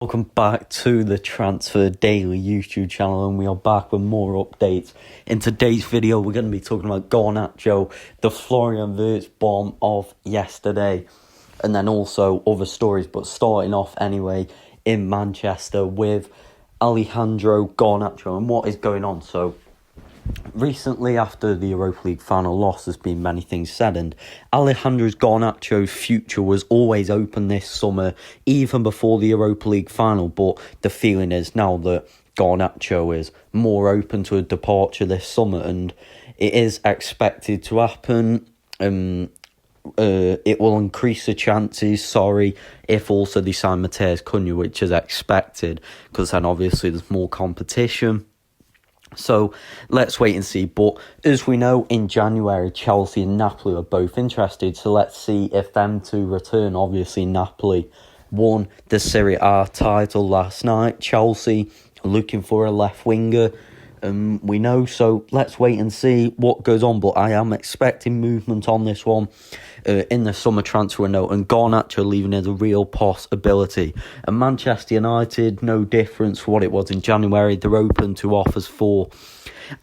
Welcome back to the Transfer Daily YouTube channel, and we are back with more updates. In today's video, we're going to be talking about Garnacho, the Florian Wirtz bomb of yesterday, and then also other stories, but starting off anyway in Manchester with Alejandro Garnacho and what is going on. So recently, after the Europa League final loss, there's been many things said, and Alejandro Garnacho's future was always open this summer, even before the Europa League final. But the feeling is now that Garnacho is more open to a departure this summer, and it is expected to happen. It will increase the chances, if also they sign Matheus Cunha, which is expected, because then obviously there's more competition. So let's wait and see. But as we know, in January, Chelsea and Napoli are both interested. So let's see if them two return. Obviously, Napoli won the Serie A title last night. Chelsea looking for a left winger. We know, so let's wait and see what goes on. But I am expecting movement on this one in the summer transfer window, and Garnacho leaving is a real possibility. And Manchester United, no difference for what it was in January. They're open to offers for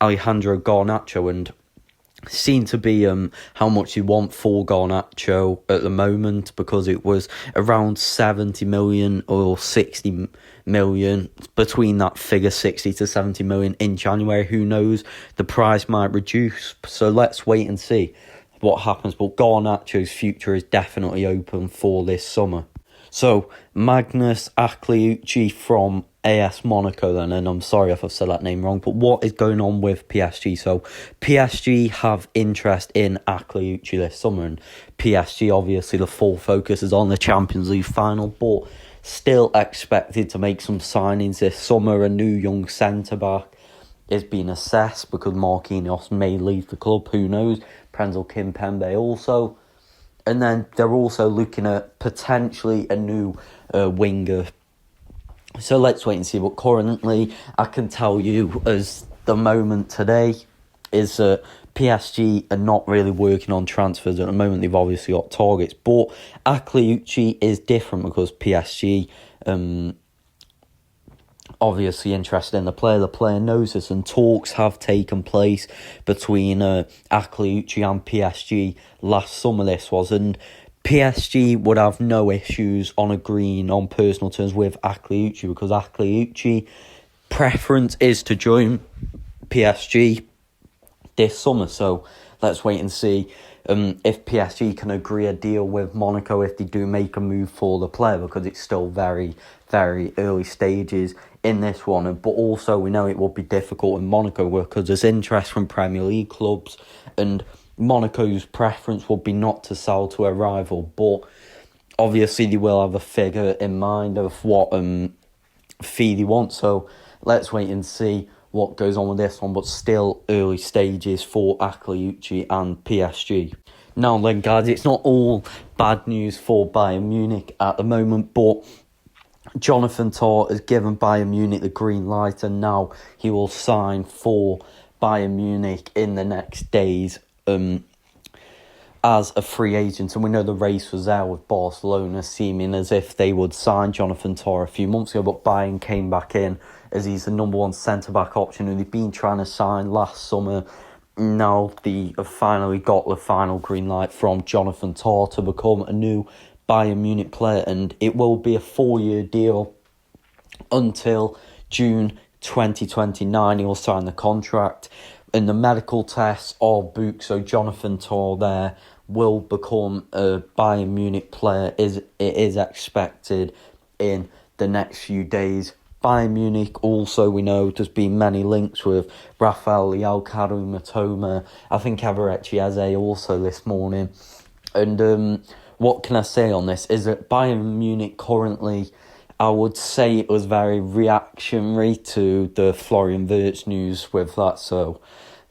Alejandro Garnacho, and seem to be how much you want for Garnacho at the moment, because it was around 70 million or 60 million, between that figure 60 to 70 million in January. Who knows, the price might reduce, so let's wait and see what happens. But Garnacho's future is definitely open for this summer. So Magnus Akliouche from AS Monaco then, and I'm sorry if I've said that name wrong, but what is going on with PSG? So PSG have interest in Akliouche this summer, and PSG, obviously the full focus is on the Champions League final, but still expected to make some signings this summer. A new young centre-back is being assessed because Marquinhos may leave the club, who knows, Prenzel Kimpembe also. And then they're also looking at potentially a new winger. So let's wait and see. But currently, I can tell you, as the moment today, is that PSG are not really working on transfers at the moment. They've obviously got targets. But Akliouche is different, because PSG obviously interested in the player. The player knows this, and talks have taken place between Akliouche and PSG last summer. This was, and PSG would have no issues on agreeing on personal terms with Akliouche, because Akliouche preference is to join PSG this summer. So let's wait and see if PSG can agree a deal with Monaco if they do make a move for the player, because it's still very, very early stages in this one. But also we know it will be difficult in Monaco because there's interest from Premier League clubs, and Monaco's preference would be not to sell to a rival. But obviously they will have a figure in mind of what fee they want. So let's wait and see what goes on with this one, but still early stages for Akliouche and PSG. Now then, guys, it's not all bad news for Bayern Munich at the moment, but Jonathan Tah has given Bayern Munich the green light, and now he will sign for Bayern Munich in the next days as a free agent. And we know the race was there with Barcelona, seeming as if they would sign Jonathan Tah a few months ago, but Bayern came back in as he's the number one centre-back option, who they've been trying to sign last summer. Now they have finally got the final green light from Jonathan Tah to become a new Bayern Munich player, and it will be a 4-year deal until June 2029. He will sign the contract, and the medical tests are booked, so Jonathan Tah there will become a Bayern Munich player. It is expected in the next few days. Bayern Munich also, we know there's been many links with Rafael Leao, Karim Matoma, I think Everett Eze also this morning. And what can I say on this is that Bayern Munich currently, I would say it was very reactionary to the Florian Wirtz news with that. So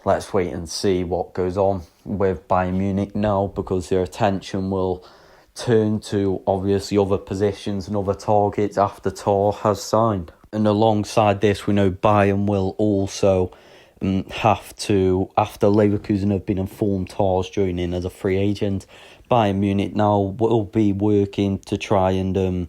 let's wait and see what goes on with Bayern Munich now, because their attention will turn to obviously other positions and other targets after Tah has signed. And alongside this, we know Bayern will also have to, after Leverkusen have been informed Tah's joining as a free agent, Bayern Munich now will be working to try and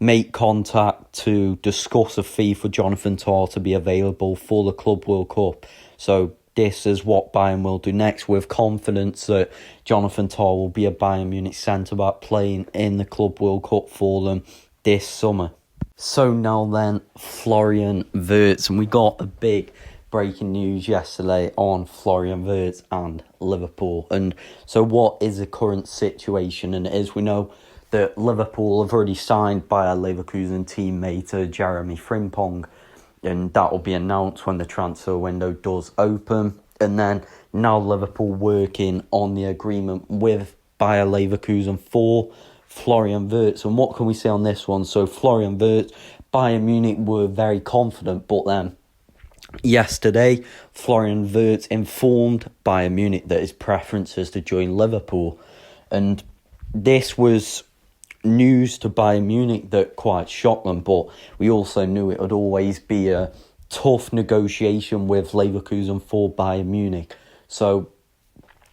make contact to discuss a fee for Jonathan Tah to be available for the Club World Cup. So this is what Bayern will do next, with confidence that Jonathan Tah will be a Bayern Munich centre-back playing in the Club World Cup for them this summer. So now then, Florian Wirtz, and we got a big breaking news yesterday on Florian Wirtz and Liverpool. And so what is the current situation? And as we know that Liverpool have already signed Bayer Leverkusen teammate Jeremy Frimpong, and that will be announced when the transfer window does open. And then now Liverpool working on the agreement with Bayer Leverkusen for Florian Wirtz. And what can we say on this one? So Florian Wirtz, Bayern Munich were very confident, but then yesterday Florian Wirtz informed Bayern Munich that his preference is to join Liverpool. And this was news to Bayern Munich that quite shocked them, but we also knew it would always be a tough negotiation with Leverkusen for Bayern Munich. So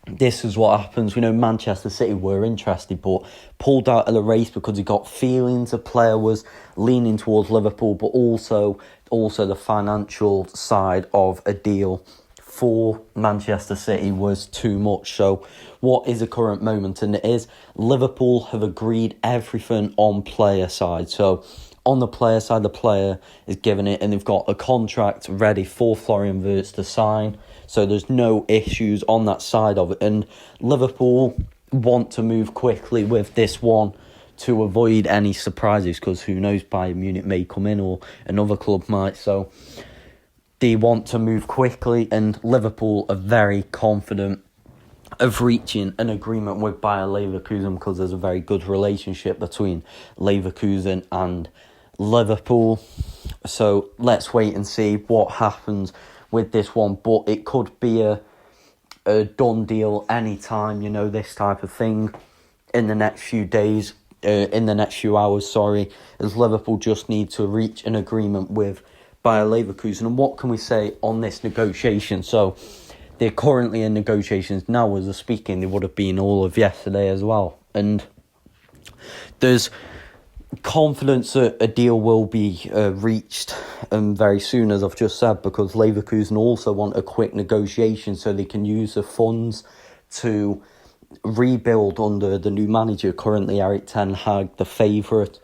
this is what happens. We know Manchester City were interested but pulled out of the race because he got feelings the player was leaning towards Liverpool, but also the financial side of a deal for Manchester City was too much. So what is the current moment? And it is Liverpool have agreed everything on player side. So on the player side, the player is given it and they've got a contract ready for Florian Wirtz to sign. So there's no issues on that side of it. And Liverpool want to move quickly with this one to avoid any surprises, because who knows, Bayern Munich may come in or another club might. So they want to move quickly, and Liverpool are very confident of reaching an agreement with Bayer Leverkusen because there's a very good relationship between Leverkusen and Liverpool. So let's wait and see what happens with this one, but it could be a done deal anytime, this type of thing in the next few days, in the next few hours, as Liverpool just need to reach an agreement with Bayer Leverkusen. And what can we say on this negotiation? So they're currently in negotiations now as we're speaking. They would have been all of yesterday as well. And there's confidence that a deal will be reached very soon, as I've just said, because Leverkusen also want a quick negotiation so they can use the funds to rebuild under the new manager, currently Erik ten Hag, the favourite.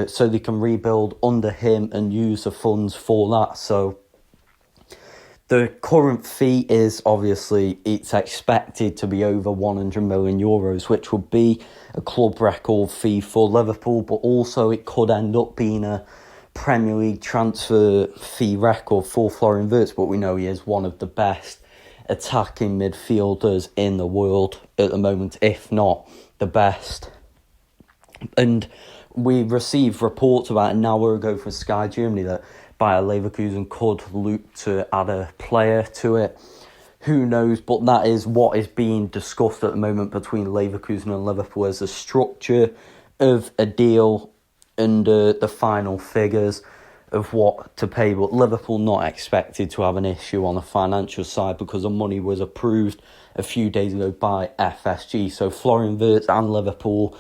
So they can rebuild under him and use the funds for that. So the current fee is obviously, it's expected to be over 100 million euros, which would be a club record fee for Liverpool, but also it could end up being a Premier League transfer fee record for Florian Wirtz. But we know he is one of the best attacking midfielders in the world at the moment, if not the best. And we received reports about an hour ago from Sky Germany that Bayer Leverkusen could look to add a player to it. Who knows? But that is what is being discussed at the moment between Leverkusen and Liverpool as the structure of a deal and the final figures of what to pay. But Liverpool not expected to have an issue on the financial side because the money was approved a few days ago by FSG. So Florian Wirtz and Liverpool,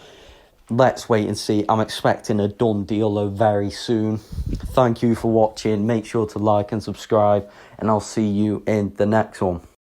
let's wait and see. I'm expecting a done deal though very soon. Thank you for watching. Make sure to like and subscribe, and I'll see you in the next one.